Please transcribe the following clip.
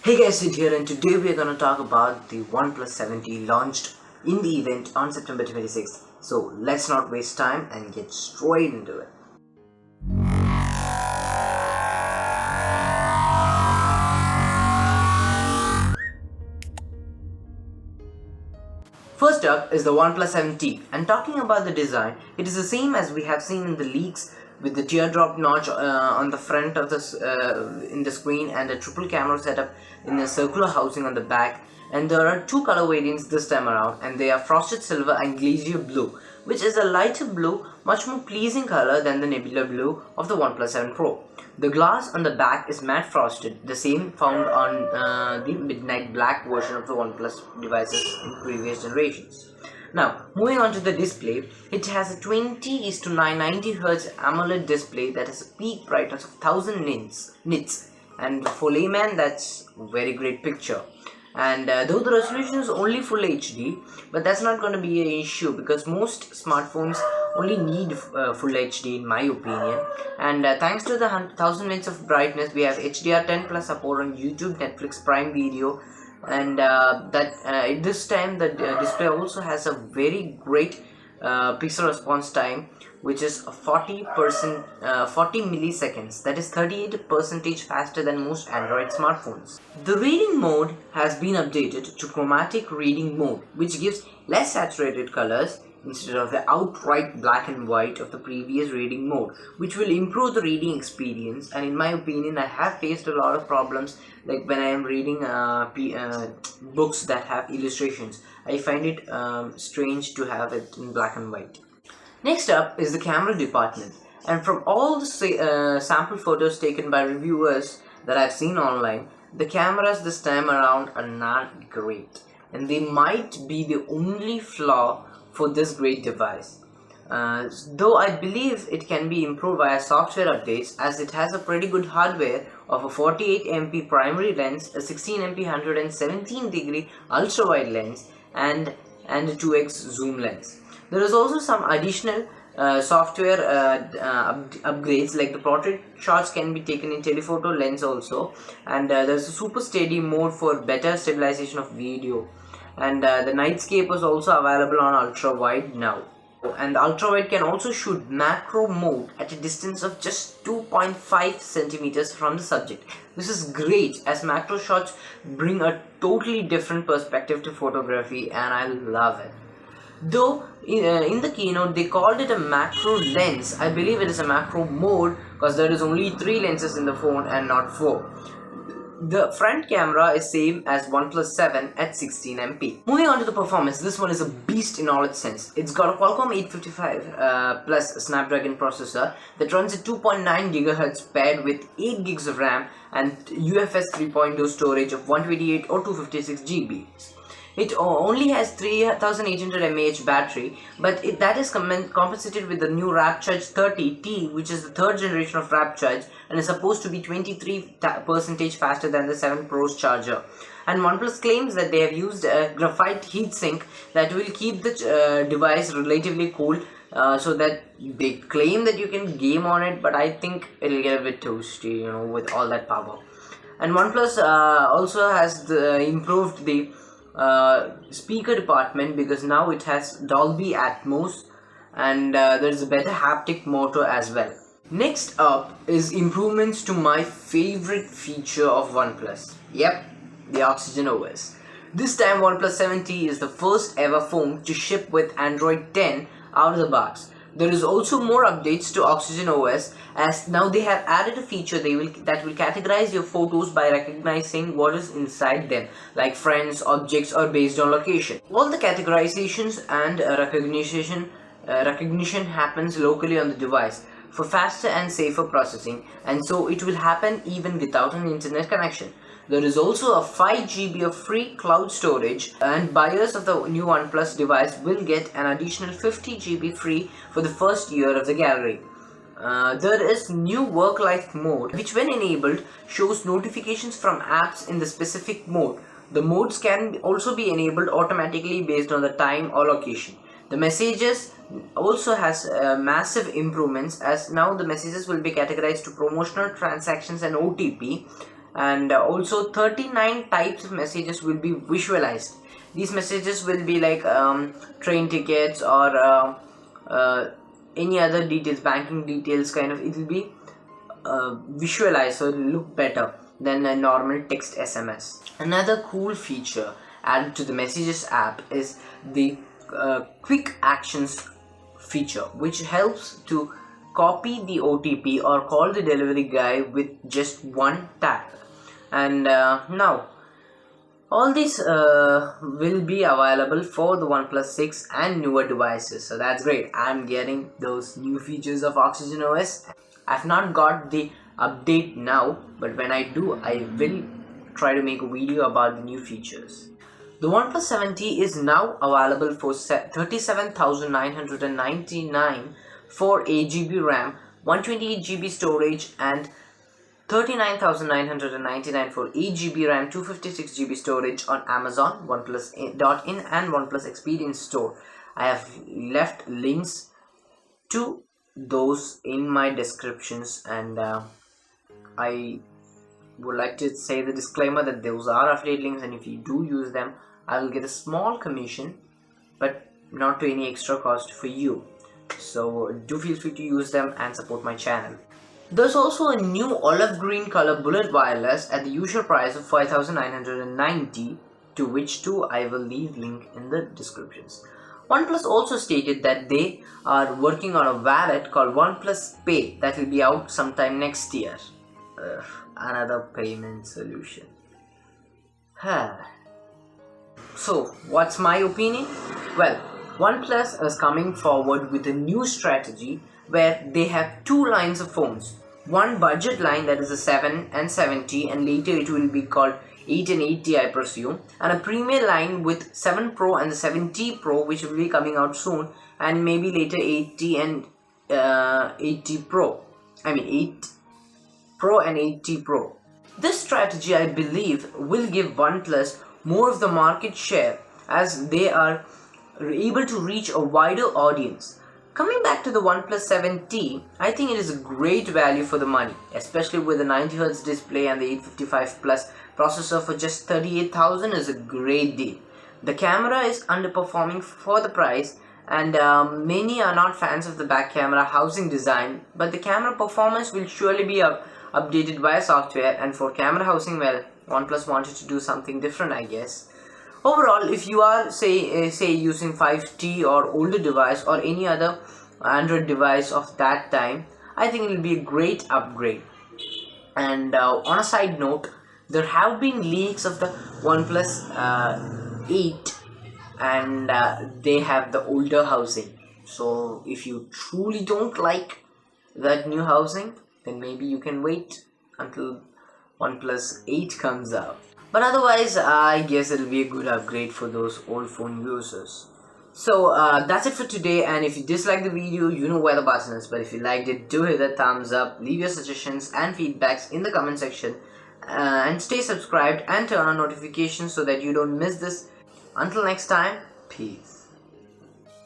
Hey guys, Sid here, and today we are going to talk about the OnePlus 7T launched in the event on September 26th. So let's not waste time and get straight into it. First up is the OnePlus 7T, and talking about the design, it is the same as we have seen in the leaks with the teardrop notch on the front of in the screen and a triple camera setup in a circular housing on the back. And there are two color variants this time around, and they are frosted silver and glacier blue, which is a lighter blue, much more pleasing color than the nebula blue of the OnePlus 7 Pro. The glass on the back is matte frosted, the same found on the midnight black version of the OnePlus devices in previous generations. Now, moving on to the display, it has a 20:9 90Hz AMOLED display that has a peak brightness of 1000 nits, and for layman, that's a very great picture. And though the resolution is only full HD, but that's not going to be an issue because most smartphones only need full HD in my opinion. And thanks to the 1000 nits of brightness, we have HDR10 plus support on YouTube, Netflix, Prime Video, and this time the display also has a very great pixel response time, which is 40 milliseconds, that is 38% faster than most Android smartphones. The reading mode has been updated to chromatic reading mode, which gives less saturated colors instead of the outright black and white of the previous reading mode, which will improve the reading experience. And in my opinion, I have faced a lot of problems, like when I am reading books that have illustrations. I find it strange to have it in black and white. Next up is the camera department, and from all the sample photos taken by reviewers that I've seen online, the cameras this time around are not great, and they might be the only flaw for this great device. Though I believe it can be improved via software updates, as it has a pretty good hardware of a 48MP primary lens, a 16MP 117-degree ultra-wide lens, and a 2x zoom lens. There is also some additional software upgrades, like the portrait shots can be taken in telephoto lens also, and there's a super steady mode for better stabilization of video, and the nightscape is also available on ultra wide now. And the ultra wide can also shoot macro mode at a distance of just 2.5 centimeters from the subject. This is great, as macro shots bring a totally different perspective to photography, and I love it. Though in the keynote they called it a macro lens, I believe it is a macro mode because there is only 3 lenses in the phone and not 4. The front camera is same as OnePlus 7 at 16MP. Moving on to the performance, this one is a beast in all its sense. It's got a Qualcomm 855 plus Snapdragon processor that runs at 2.9 GHz paired with 8 GB of RAM and UFS 3.0 storage of 128 or 256 GB. It only has 3800 mAh battery, but that is compensated with the new Rapcharge 30T, which is the third generation of Rapcharge and is supposed to be 23% faster than the 7 Pro's charger. And OnePlus claims that they have used a graphite heatsink that will keep the device relatively cool, so that they claim that you can game on it, but I think it'll get a bit toasty, with all that power. And OnePlus also has improved the speaker department, because now it has Dolby Atmos, and there's a better haptic motor as well. Next up is improvements to my favorite feature of OnePlus. Yep, the Oxygen OS. This time OnePlus 7T is the first ever phone to ship with Android 10 out of the box. There is also more updates to Oxygen OS, as now they have added a feature that will categorize your photos by recognizing what is inside them, like friends, objects, or based on location. All the categorizations and recognition happens locally on the device for faster and safer processing, and so it will happen even without an internet connection. There is also a 5 GB of free cloud storage, and buyers of the new OnePlus device will get an additional 50 GB free for the first year of the gallery. There is new work life mode, which when enabled shows notifications from apps in the specific mode. The modes can also be enabled automatically based on the time or location. The messages also has massive improvements, as now the messages will be categorized to promotional transactions and OTP, and also 39 types of messages will be visualized. These messages will be like train tickets or any other details, banking details kind of. It will be visualized, so it will look better than a normal text SMS. Another cool feature added to the Messages app is the quick actions feature, which helps to copy the OTP or call the delivery guy with just one tap. And now all these will be available for the OnePlus 6 and newer devices, so that's great. I'm getting those new features of Oxygen OS. I've not got the update now, but when I do, I will try to make a video about the new features. The OnePlus 7T is now available for 37,999 for 8GB RAM, 128GB storage, and 39,999 for 8GB RAM, 256GB storage on Amazon, OnePlus.in and OnePlus Experience Store. I have left links to those in my descriptions, and I would like to say the disclaimer that those are affiliate links, and if you do use them, I will get a small commission, but not to any extra cost for you. So do feel free to use them and support my channel. There's also a new olive green color bullet wireless at the usual price of 5,990, to which too I will leave link in the descriptions. OnePlus also stated that they are working on a wallet called OnePlus Pay that will be out sometime next year. Another payment solution. So what's my opinion? Well, OnePlus is coming forward with a new strategy where they have two lines of phones. One budget line, that is a 7 and 70, and later it will be called 8 and 80, I presume, and a premium line with 7 Pro and the 70 Pro, which will be coming out soon, and maybe later 80 and 80 Pro. I mean 8 Pro and 80 Pro. This strategy, I believe, will give OnePlus more of the market share as they are able to reach a wider audience. Coming back to the OnePlus 7T, I think it is a great value for the money, especially with the 90Hz display and the 855 Plus processor for just 38,000 is a great deal. The camera is underperforming for the price, and many are not fans of the back camera housing design, but the camera performance will surely be updated via software, and for camera housing, well, OnePlus wanted to do something different, I guess. Overall, if you are say using 5T or older device or any other Android device of that time, I think it will be a great upgrade. And on a side note, there have been leaks of the OnePlus 8, and they have the older housing. So if you truly don't like that new housing, then maybe you can wait until OnePlus 8 comes out. But otherwise, I guess it'll be a good upgrade for those old phone users. So that's it for today, and if you dislike the video, you know where the button is. But if you liked it, do hit the thumbs up, leave your suggestions and feedbacks in the comment section, and stay subscribed and turn on notifications so that you don't miss this. Until next time, peace.